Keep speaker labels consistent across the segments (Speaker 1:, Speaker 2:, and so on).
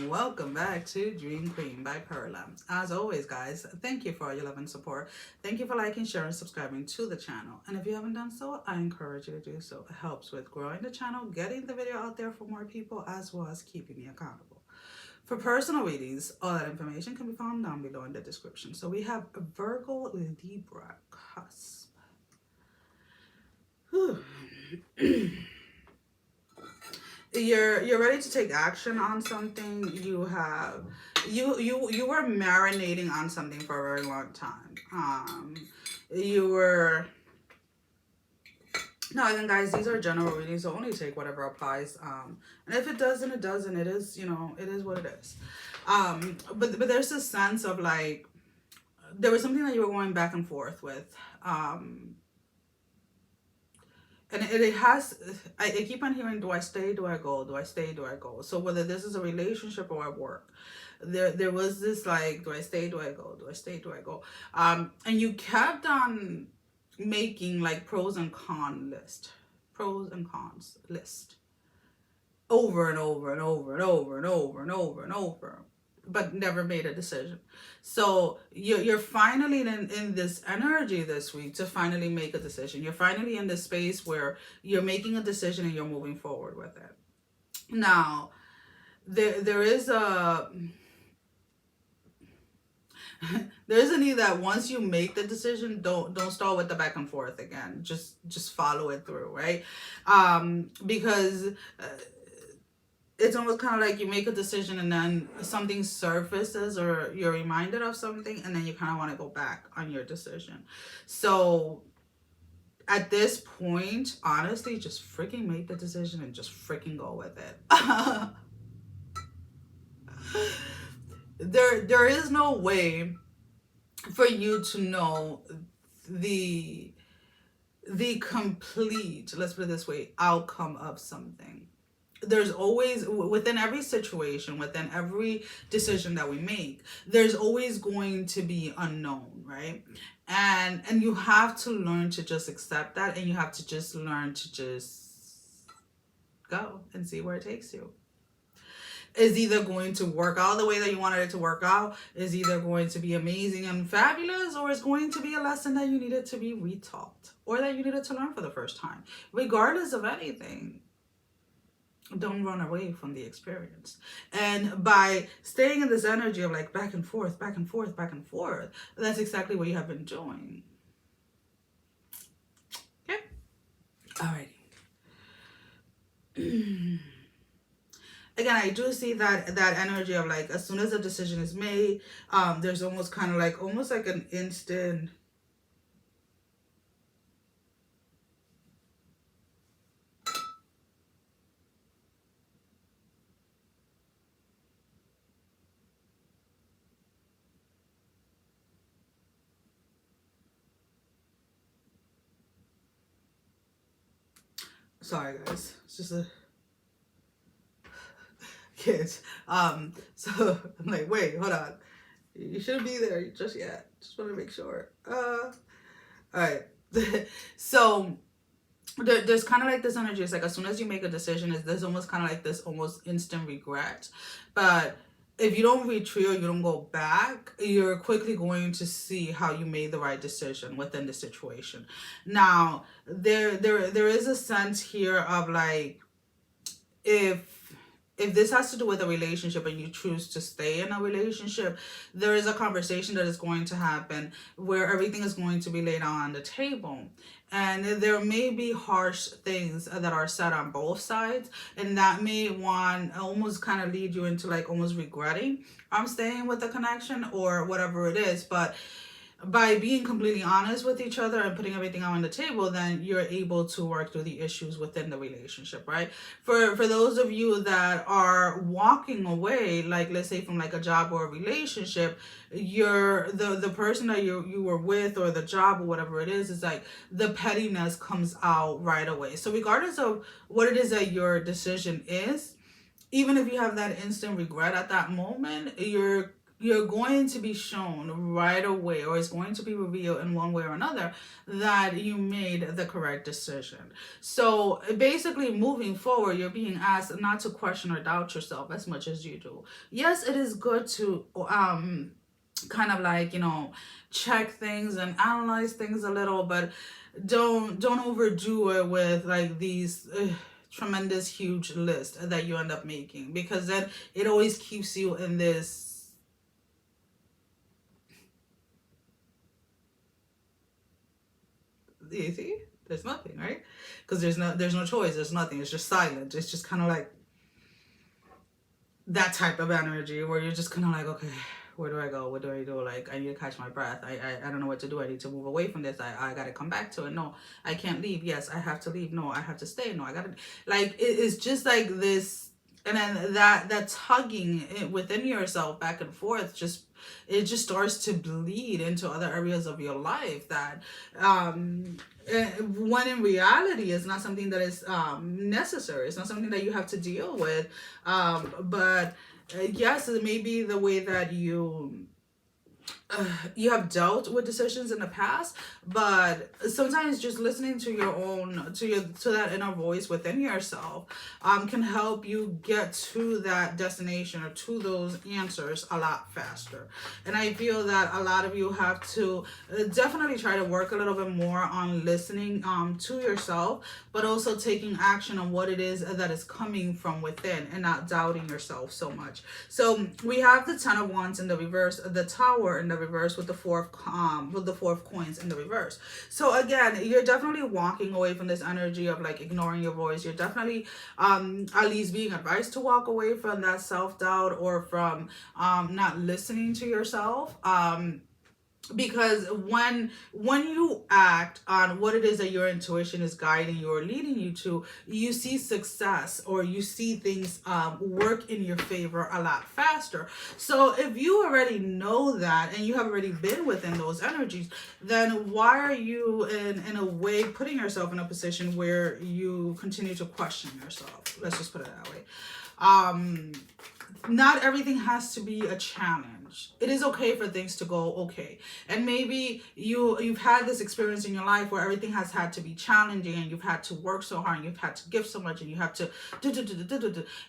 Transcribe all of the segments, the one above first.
Speaker 1: and welcome back to Dream Queen by Perla'S. As always, guys, thank you for all your love and support. Thank you for liking, sharing, subscribing to the channel. And if you haven't done so, I encourage you to do so. It helps with growing the channel, getting the video out there for more people, as well as keeping me accountable. For personal readings, all that information can be found down below in the description. So we have Virgo Libra Cusp. You're ready to take action on something. You were marinating on something for a very long time. You were no, I think, guys, these are general readings, so only take whatever applies. And if it doesn't, it doesn't. It is, it is what it is. But there's this sense of like there was something that you were going back and forth with. And it has, I keep on hearing, do I stay, do I go, do I stay, do I go? So whether this is a relationship or at work, there was this like, do I stay, do I go, do I stay, do I go? And you kept on making like pros and cons list over and over and over and over and over and over and over, but never made a decision. So you're finally in this energy this week to finally make a decision. You're finally in this space where you're making a decision and you're moving forward with it. Now, there is a there's a need that once you make the decision, don't start with the back and forth again. Just follow it through, right? Because it's almost kind of like you make a decision and then something surfaces or you're reminded of something and then you kind of want to go back on your decision. So at this point, honestly, just freaking make the decision and just freaking go with it. There is no way for you to know the complete, let's put it this way, outcome of something. There's always, within every situation, within every decision that we make, there's always going to be unknown, right? And you have to learn to just accept that, and you have to just learn to just go and see where it takes you. Is either going to work out the way that you wanted it to work out, is either going to be amazing and fabulous, or is going to be a lesson that you needed to be retaught or that you needed to learn for the first time. Regardless of anything, don't run away from the experience. And by staying in this energy of like back and forth, back and forth, back and forth, that's exactly what you have been doing. Okay? Alrighty. Again, I do see that energy of like, as soon as a decision is made, there's almost kind of like, almost like an instant, sorry guys, it's just a kids. So I'm like, wait, hold on, you shouldn't be there just yet, just want to make sure. All right. So there's kind of like this energy. It's like as soon as you make a decision, there's almost kind of like this almost instant regret. But if you don't retreat or you don't go back, you're quickly going to see how you made the right decision within the situation. Now, there is a sense here of like, if this has to do with a relationship and you choose to stay in a relationship, there is a conversation that is going to happen where everything is going to be laid out on the table. And there may be harsh things that are said on both sides, and that may almost kind of lead you into like almost regretting I'm staying with the connection or whatever it is. But by being completely honest with each other and putting everything out on the table, then you're able to work through the issues within the relationship, right? For those of you that are walking away, like let's say from like a job or a relationship, you're the person that you were with or the job or whatever it is like the pettiness comes out right away. So regardless of what it is that your decision is, even if you have that instant regret at that moment, you're you're going to be shown right away, or it's going to be revealed in one way or another, that you made the correct decision. So basically, moving forward, you're being asked not to question or doubt yourself as much as you do. Yes, it is good to kind of like, check things and analyze things a little, but don't overdo it with like these tremendous huge list that you end up making, because then it always keeps you in this. You see, there's nothing, right? Because there's no choice, there's nothing, it's just silent. It's just kind of like that type of energy where you're just kind of like, okay, where do I go? What do I do? Like, I need to catch my breath. I don't know what to do. I need to move away from this. I got to come back to it. No, I can't leave. Yes, I have to leave. No, I have to stay. No, I got to, like, it's just like this. And then that tugging within yourself back and forth, it just starts to bleed into other areas of your life that, when in reality is not something that is necessary. It's not something that you have to deal with. But yes, it may be the way that you have dealt with decisions in the past, but sometimes just listening to your own to that inner voice within yourself can help you get to that destination or to those answers a lot faster. And I feel that a lot of you have to definitely try to work a little bit more on listening to yourself, but also taking action on what it is that is coming from within and not doubting yourself so much. So we have the Ten of Wands in the reverse, the Tower in the reverse, with the four of coins in the reverse. So again, you're definitely walking away from this energy of like ignoring your voice. You're definitely at least being advised to walk away from that self-doubt, or from not listening to yourself. Because when you act on what it is that your intuition is guiding you or leading you to, you see success, or you see things work in your favor a lot faster. So if you already know that and you have already been within those energies, then why are you in a way putting yourself in a position where you continue to question yourself? Let's just put it that way. Not everything has to be a challenge. It is okay for things to go okay. And maybe you've had this experience in your life where everything has had to be challenging, and you've had to work so hard, and you've had to give so much, and you have to do.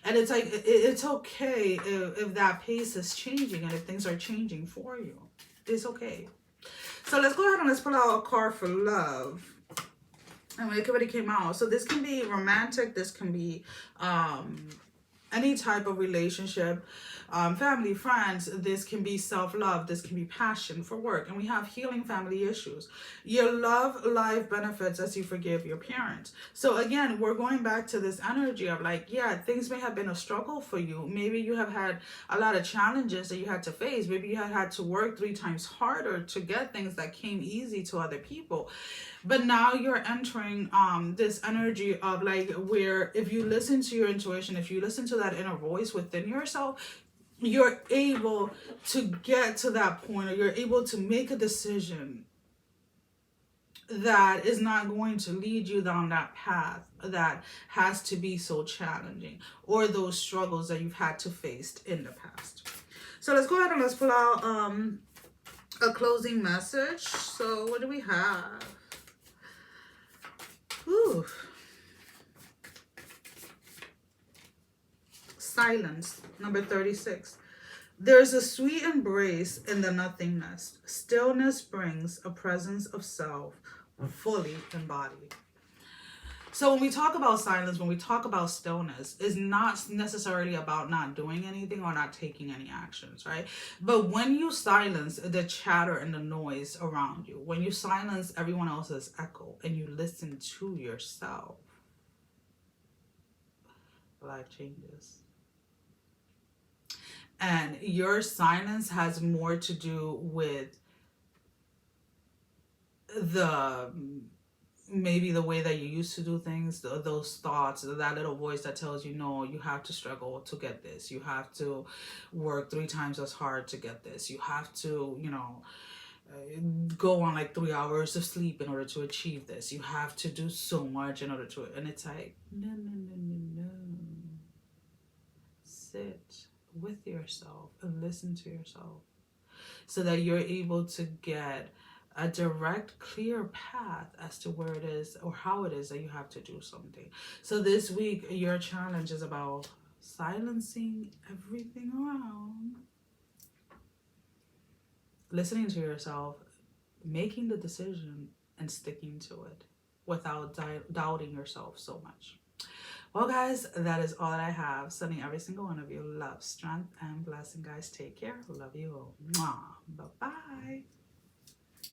Speaker 1: And it's like, it's okay if that pace is changing, and if things are changing for you. It's okay. So let's go ahead and let's pull out a card for love. And it already came out. So this can be romantic. This can be any type of relationship, family, friends. This can be self-love. This can be passion for work. And we have healing family issues. Your love life benefits as you forgive your parents. So again, we're going back to this energy of like, yeah, things may have been a struggle for you. Maybe you have had a lot of challenges that you had to face. Maybe you had to work 3 times harder to get things that came easy to other people. But now you're entering this energy of like, where if you listen to your intuition, if you listen to that inner voice within yourself, you're able to get to that point, or you're able to make a decision that is not going to lead you down that path that has to be so challenging, or those struggles that you've had to face in the past. So let's go ahead and let's pull out a closing message. So what do we have? Ooh. Silence, number 36. There's a sweet embrace in the nothingness. Stillness brings a presence of self fully embodied. So when we talk about silence, when we talk about stillness, it's not necessarily about not doing anything or not taking any actions, right? But when you silence the chatter and the noise around you, when you silence everyone else's echo and you listen to yourself, life changes. And your silence has more to do with maybe the way that you used to do things, those thoughts, that little voice that tells you, no, you have to struggle to get this. You have to work 3 times as hard to get this. You have to, go on like 3 hours of sleep in order to achieve this. You have to do so much in order to, and it's like, no. Sit, with yourself and listen to yourself so that you're able to get a direct, clear path as to where it is or how it is that you have to do something. So this week, your challenge is about silencing everything around, listening to yourself, making the decision, and sticking to it without doubting yourself so much. Well, guys, that is all I have. Sending every single one of you love, strength, and blessing. Guys, take care. Love you all. Mwah. Bye-bye.